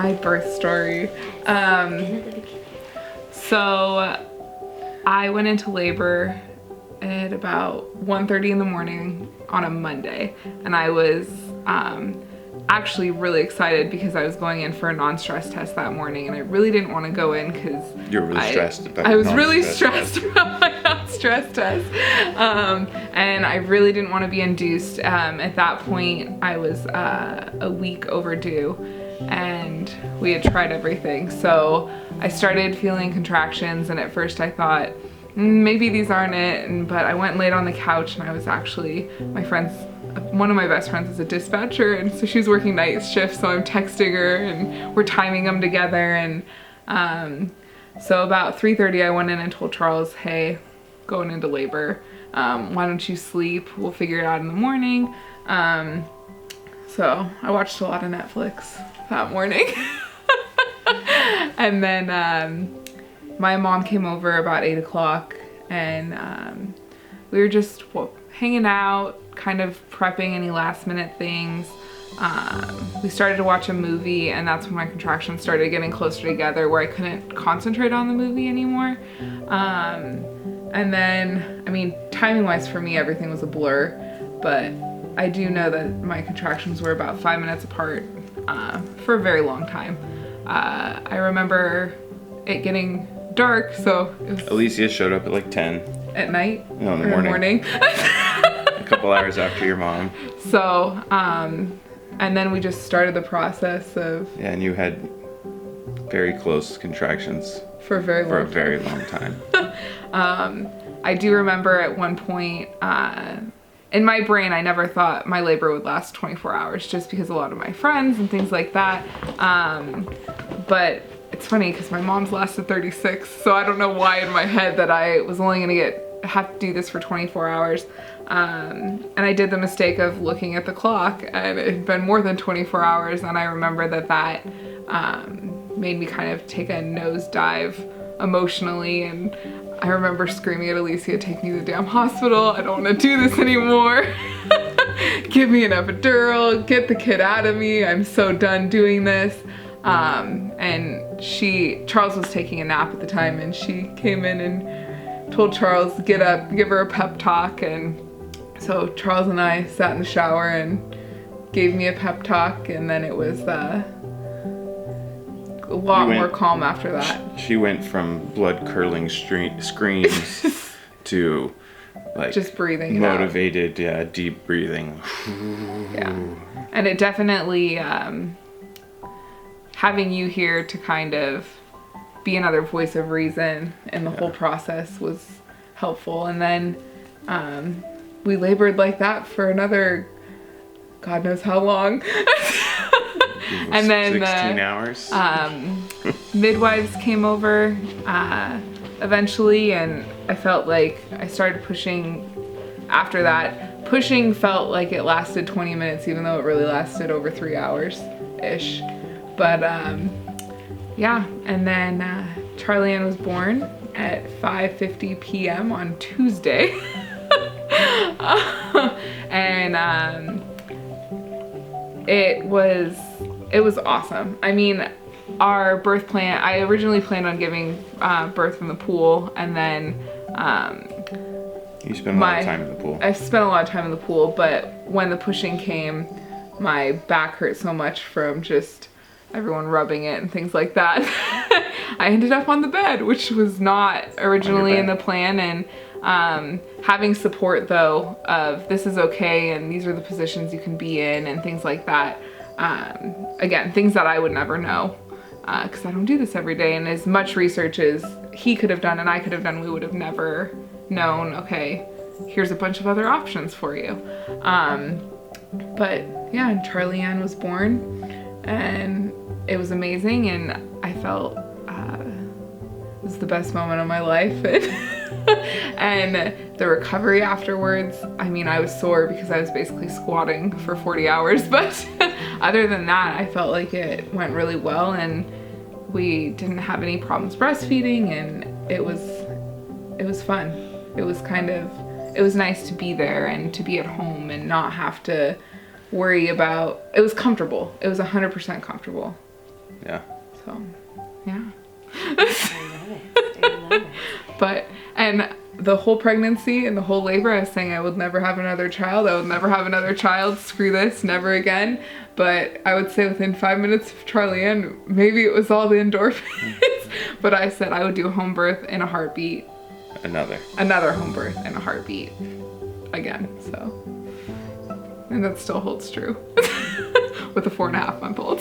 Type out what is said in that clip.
My birth story. So I went into labor at about 1:30 in the morning on a Monday, and I was actually really excited because I was going in for a non-stress test that morning, and I really didn't want to go in because you were really stressed about I was really stressed about my non-stress test, and I really didn't want to be induced. At that point, I was a week overdue, and we had tried everything. So I started feeling contractions, and at first I thought, maybe these aren't it, but I went and laid on the couch, and I was actually, one of my best friends is a dispatcher, and so she was working night shift, so I'm texting her and we're timing them together. And so about 3:30 I went in and told Charles, hey, going into labor, why don't you sleep, we'll figure it out in the morning. So I watched a lot of Netflix that morning. And then my mom came over about 8 o'clock, and we were just hanging out, kind of prepping any last minute things. We started to watch a movie, and that's when my contractions started getting closer together where I couldn't concentrate on the movie anymore. And then, I mean, timing wise for me, everything was a blur, but I do know that my contractions were about 5 minutes apart for a very long time. I remember it getting dark, so it was Alicia showed up at like 10. At night? No, in the morning. A couple hours after your mom. So, and then we just started the process of... Yeah, and you had very close contractions. For a very long time. I do remember at one point, in my brain, I never thought my labor would last 24 hours just because a lot of my friends and things like that. But it's funny because my mom's lasted 36, so I don't know why in my head that I was only gonna have to do this for 24 hours. And I did the mistake of looking at the clock, and it had been more than 24 hours, and I remember that made me kind of take a nosedive emotionally, and I remember screaming at Alicia, take me to the damn hospital, I don't want to do this anymore. Give me an epidural, get the kid out of me, I'm so done doing this. And Charles was taking a nap at the time, and she came in and told Charles to get up, give her a pep talk. And so Charles and I sat in the shower and gave me a pep talk, and then it was a lot more calm after that. She went from blood curdling screams to like just breathing motivated, yeah, deep breathing. Yeah, and it definitely having you here to kind of be another voice of reason in the whole process was helpful. And then we labored like that for another God knows how long. And then 16 hours. Midwives came over eventually, and I felt like I started pushing after that. Pushing felt like it lasted 20 minutes, even though it really lasted over 3 hours-ish. But yeah, and then Charlie Ann was born at 5:50 p.m. on Tuesday. And it was awesome. I mean, our birth plan, I originally planned on giving birth in the pool, and then you spent a lot of time in the pool. I spent a lot of time in the pool, but when the pushing came, my back hurt so much from just everyone rubbing it and things like that. I ended up on the bed, which was not originally in the plan. And having support though of this is okay and these are the positions you can be in and things like that. Again, things that I would never know because I don't do this every day. And as much research as he could have done and I could have done, we would have never known, okay, here's a bunch of other options for you. But yeah, and Charlie Ann was born, and it was amazing, and I felt it was the best moment of my life. And the recovery afterwards, I mean, I was sore because I was basically squatting for 40 hours, but other than that, I felt like it went really well, and we didn't have any problems breastfeeding, and it was fun. It was nice to be there and to be at home and not have to worry about, it was comfortable. It was 100% comfortable. Yeah. So, yeah. I love it. I love it. But, and the whole pregnancy and the whole labor, I was saying I would never have another child. I would never have another child. Screw this, never again. But I would say within 5 minutes of Charlie Ann, maybe it was all the endorphins. But I said I would do a home birth in a heartbeat. Another home birth in a heartbeat. Again, so. And that still holds true. With a 4.5-month-old.